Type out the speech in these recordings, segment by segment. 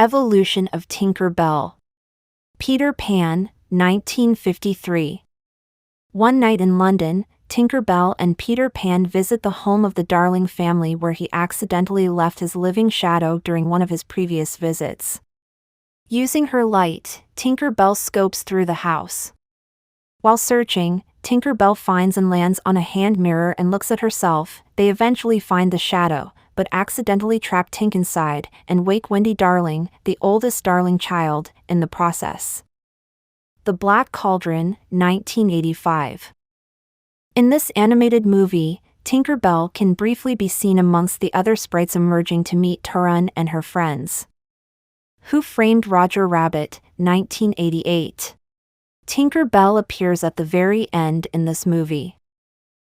Evolution of Tinkerbell. Peter Pan, 1953. One night in London, Tinkerbell and Peter Pan visit the home of the Darling family where he accidentally left his living shadow during one of his previous visits. Using her light, Tinkerbell scopes through the house. While searching, Tinkerbell finds and lands on a hand mirror and looks at herself. They eventually find the shadow, but accidentally trap Tink inside and wake Wendy Darling, the oldest Darling child, in the process. The Black Cauldron, 1985. In this animated movie, Tinkerbell can briefly be seen amongst the other sprites emerging to meet Turun and her friends. Who Framed Roger Rabbit, 1988. Tinkerbell appears at the very end in this movie.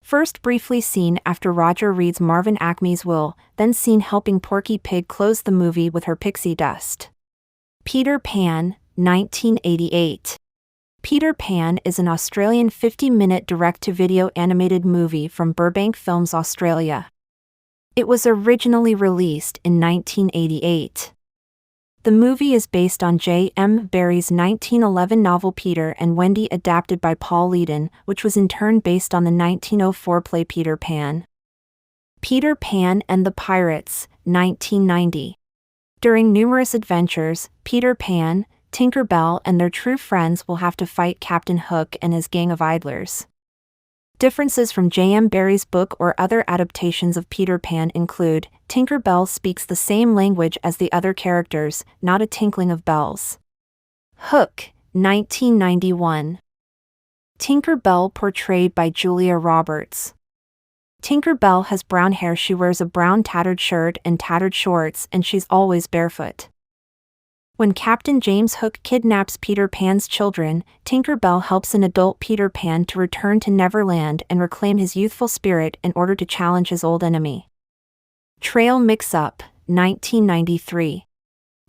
First briefly seen after Roger reads Marvin Acme's will, then seen helping Porky Pig close the movie with her pixie dust. Peter Pan, 1988. Peter Pan is an Australian 50-minute direct-to-video animated movie from Burbank Films, Australia. It was originally released in 1988. The movie is based on J. M. Barrie's 1911 novel Peter and Wendy, adapted by Paul Leedon, which was in turn based on the 1904 play Peter Pan. Peter Pan and the Pirates, 1990. During numerous adventures, Peter Pan, Tinkerbell and their true friends will have to fight Captain Hook and his gang of idlers. Differences from J. M. Barrie's book or other adaptations of Peter Pan include, Tinkerbell speaks the same language as the other characters, not a tinkling of bells. Hook, 1991. Tinkerbell portrayed by Julia Roberts. Tinkerbell has brown hair, she wears a brown tattered shirt and tattered shorts, and she's always barefoot. When Captain James Hook kidnaps Peter Pan's children, Tinkerbell helps an adult Peter Pan to return to Neverland and reclaim his youthful spirit in order to challenge his old enemy. Trail Mix-Up, 1993.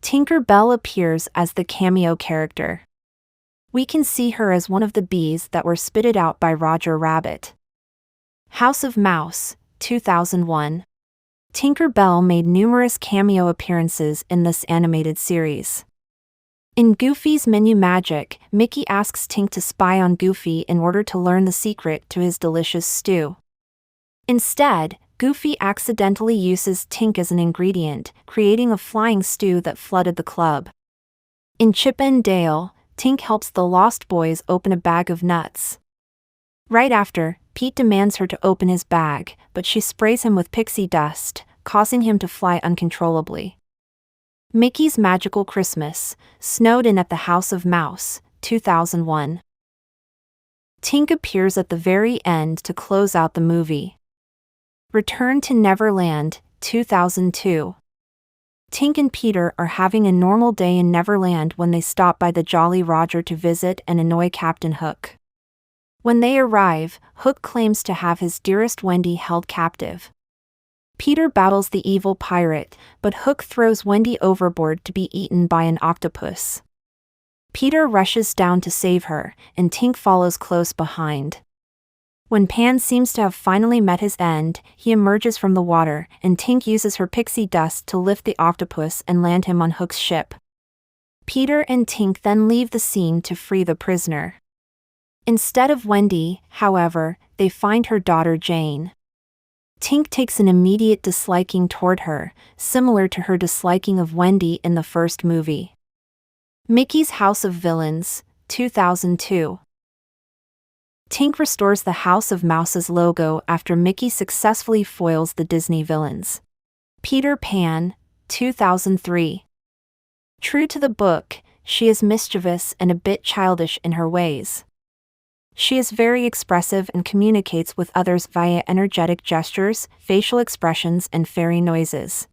Tinkerbell appears as the cameo character. We can see her as one of the bees that were spitted out by Roger Rabbit. House of Mouse, 2001. Tinkerbell made numerous cameo appearances in this animated series. In Goofy's Menu Magic, Mickey asks Tink to spy on Goofy in order to learn the secret to his delicious stew. Instead, Goofy accidentally uses Tink as an ingredient, creating a flying stew that flooded the club. In Chip and Dale, Tink helps the Lost Boys open a bag of nuts. Right after, Pete demands her to open his bag, but she sprays him with pixie dust, causing him to fly uncontrollably. Mickey's Magical Christmas, snowed in at the House of Mouse, 2001. Tink appears at the very end to close out the movie. Return to Neverland, 2002. Tink and Peter are having a normal day in Neverland when they stop by the Jolly Roger to visit and annoy Captain Hook. When they arrive, Hook claims to have his dearest Wendy held captive. Peter battles the evil pirate, but Hook throws Wendy overboard to be eaten by an octopus. Peter rushes down to save her, and Tink follows close behind. When Pan seems to have finally met his end, he emerges from the water, and Tink uses her pixie dust to lift the octopus and land him on Hook's ship. Peter and Tink then leave the scene to free the prisoner. Instead of Wendy, however, they find her daughter Jane. Tink takes an immediate disliking toward her, similar to her disliking of Wendy in the first movie. Mickey's House of Villains, 2002. Tink restores the House of Mouse's logo after Mickey successfully foils the Disney villains. Peter Pan, 2003. True to the book, she is mischievous and a bit childish in her ways. She is very expressive and communicates with others via energetic gestures, facial expressions, and fairy noises.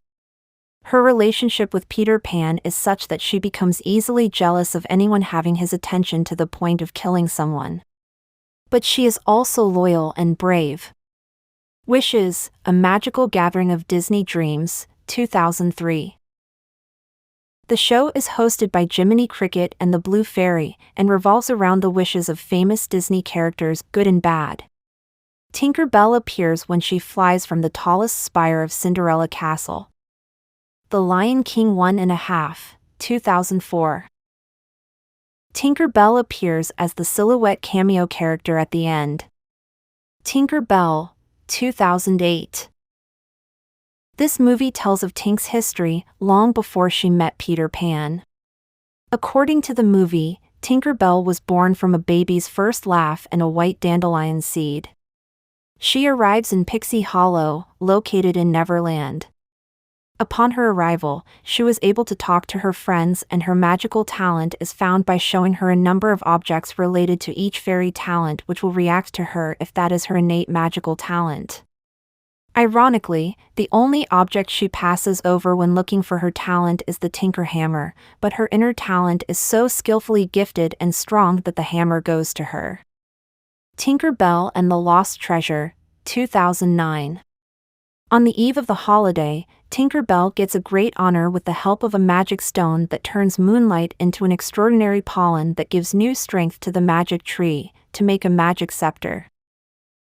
Her relationship with Peter Pan is such that she becomes easily jealous of anyone having his attention to the point of killing someone. But she is also loyal and brave. Wishes, A Magical Gathering of Disney Dreams, 2003. The show is hosted by Jiminy Cricket and the Blue Fairy, and revolves around the wishes of famous Disney characters, good and bad. Tinkerbell appears when she flies from the tallest spire of Cinderella Castle. The Lion King 1.5, 2004. Tinkerbell appears as the silhouette cameo character at the end. Tinkerbell, 2008. This movie tells of Tink's history long before she met Peter Pan. According to the movie, Tinkerbell was born from a baby's first laugh and a white dandelion seed. She arrives in Pixie Hollow, located in Neverland. Upon her arrival, she was able to talk to her friends, and her magical talent is found by showing her a number of objects related to each fairy talent which will react to her if that is her innate magical talent. Ironically, the only object she passes over when looking for her talent is the Tinker Hammer, but her inner talent is so skillfully gifted and strong that the hammer goes to her. Tinkerbell and the Lost Treasure, 2009. On the eve of the holiday, Tinkerbell gets a great honor with the help of a magic stone that turns moonlight into an extraordinary pollen that gives new strength to the magic tree, to make a magic scepter.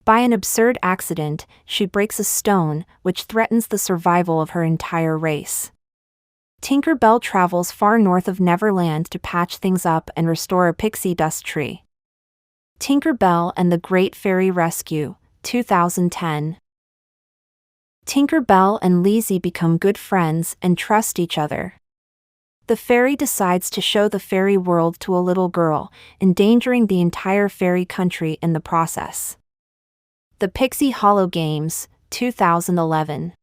By an absurd accident, she breaks a stone, which threatens the survival of her entire race. Tinkerbell travels far north of Neverland to patch things up and restore a pixie dust tree. Tinkerbell and the Great Fairy Rescue, 2010. Tinkerbell and Lizzie become good friends and trust each other. The fairy decides to show the fairy world to a little girl, endangering the entire fairy country in the process. The Pixie Hollow Games, 2011.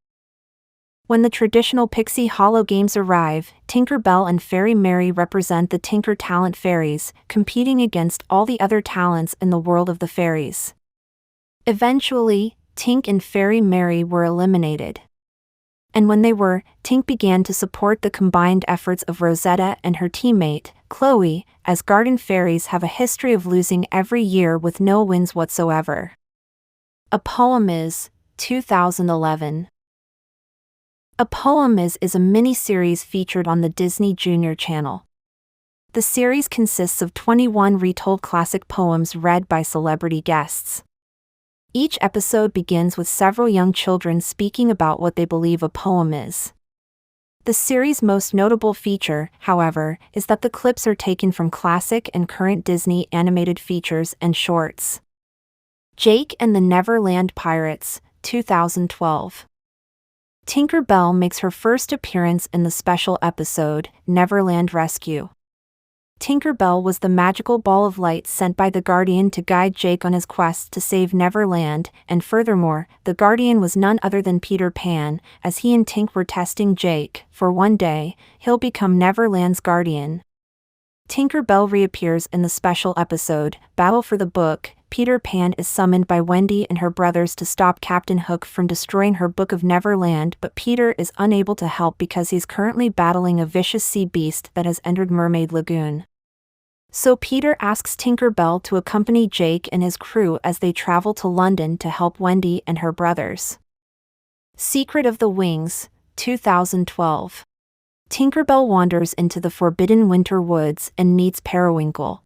When the traditional Pixie Hollow Games arrive, Tinkerbell and Fairy Mary represent the Tinker Talent Fairies, competing against all the other talents in the world of the fairies. Eventually, Tink and Fairy Mary were eliminated. And when they were, Tink began to support the combined efforts of Rosetta and her teammate, Chloe, as garden fairies have a history of losing every year with no wins whatsoever. A Poem Is, 2011. A Poem Is a mini-series featured on the Disney Junior Channel. The series consists of 21 retold classic poems read by celebrity guests. Each episode begins with several young children speaking about what they believe a poem is. The series' most notable feature, however, is that the clips are taken from classic and current Disney animated features and shorts. Jake and the Neverland Pirates, 2012. Tinkerbell makes her first appearance in the special episode, Neverland Rescue. Tinkerbell was the magical ball of light sent by the Guardian to guide Jake on his quest to save Neverland, and furthermore, the Guardian was none other than Peter Pan, as he and Tink were testing Jake, for one day, he'll become Neverland's guardian. Tinkerbell reappears in the special episode, Battle for the Book. Peter Pan is summoned by Wendy and her brothers to stop Captain Hook from destroying her Book of Neverland, but Peter is unable to help because he's currently battling a vicious sea beast that has entered Mermaid Lagoon. So Peter asks Tinkerbell to accompany Jake and his crew as they travel to London to help Wendy and her brothers. Secret of the Wings, 2012. Tinkerbell wanders into the forbidden winter woods and meets Periwinkle.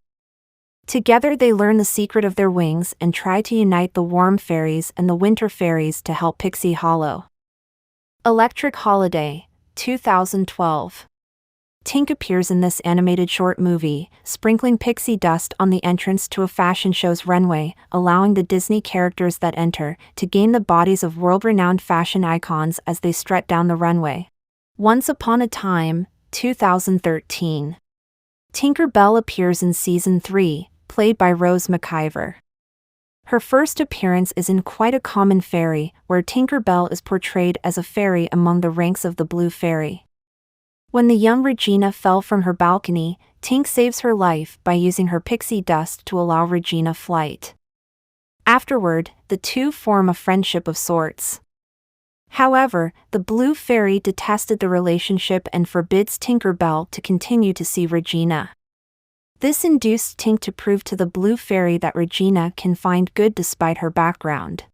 Together they learn the secret of their wings and try to unite the warm fairies and the winter fairies to help Pixie Hollow. Electric Holiday, 2012. Tink appears in this animated short movie, sprinkling pixie dust on the entrance to a fashion show's runway, allowing the Disney characters that enter to gain the bodies of world-renowned fashion icons as they strut down the runway. Once Upon a Time, 2013. Tinkerbell appears in Season 3, played by Rose McIver. Her first appearance is in Quite a Common Fairy, where Tinkerbell is portrayed as a fairy among the ranks of the Blue Fairy. When the young Regina fell from her balcony, Tink saves her life by using her pixie dust to allow Regina flight. Afterward, the two form a friendship of sorts. However, the Blue Fairy detested the relationship and forbids Tinkerbell to continue to see Regina. This induced Tink to prove to the Blue Fairy that Regina can find good despite her background.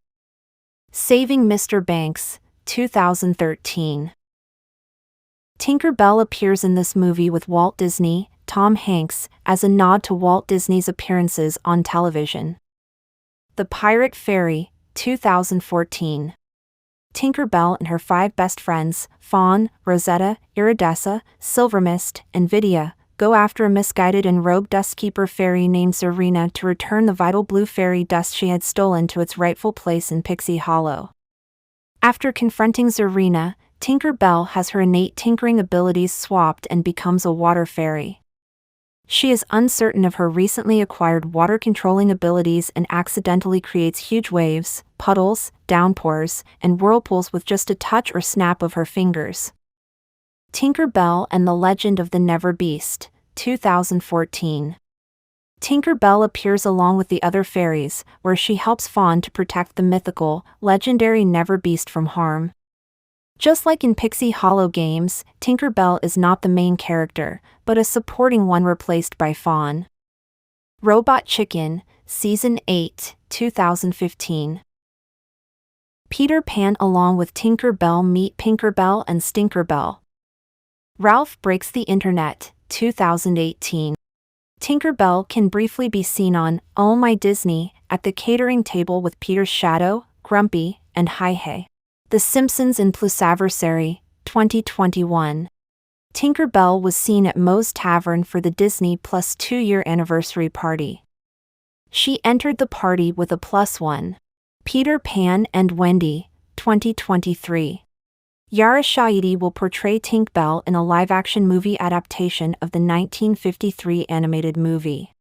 Saving Mr. Banks, 2013. Tinkerbell appears in this movie with Walt Disney, Tom Hanks, as a nod to Walt Disney's appearances on television. The Pirate Fairy, 2014. Tinkerbell and her 5 best friends, Fawn, Rosetta, Iridessa, Silvermist, and Vidya, go after a misguided and rogue dustkeeper fairy named Zarina to return the vital blue fairy dust she had stolen to its rightful place in Pixie Hollow. After confronting Zarina, Tinkerbell has her innate tinkering abilities swapped and becomes a water fairy. She is uncertain of her recently acquired water-controlling abilities and accidentally creates huge waves, puddles, downpours, and whirlpools with just a touch or snap of her fingers. Tinkerbell and the Legend of the NeverBeast, 2014. Tinkerbell appears along with the other fairies, where she helps Fawn to protect the mythical, legendary NeverBeast from harm. Just like in Pixie Hollow games, Tinkerbell is not the main character, but a supporting one replaced by Fawn. Robot Chicken, Season 8, 2015. Peter Pan along with Tinkerbell meet Pinkerbell and Stinkerbell. Ralph Breaks the Internet, 2018. Tinkerbell can briefly be seen on Oh My Disney at the catering table with Peter's Shadow, Grumpy, and Hi-Hey. The Simpsons in Plusaversary, 2021. Tinkerbell was seen at Moe's Tavern for the Disney Plus 2-year anniversary party. She entered the party with a +1. Peter Pan and Wendy, 2023. Yara Shahidi will portray Tinkerbell in a live-action movie adaptation of the 1953 animated movie.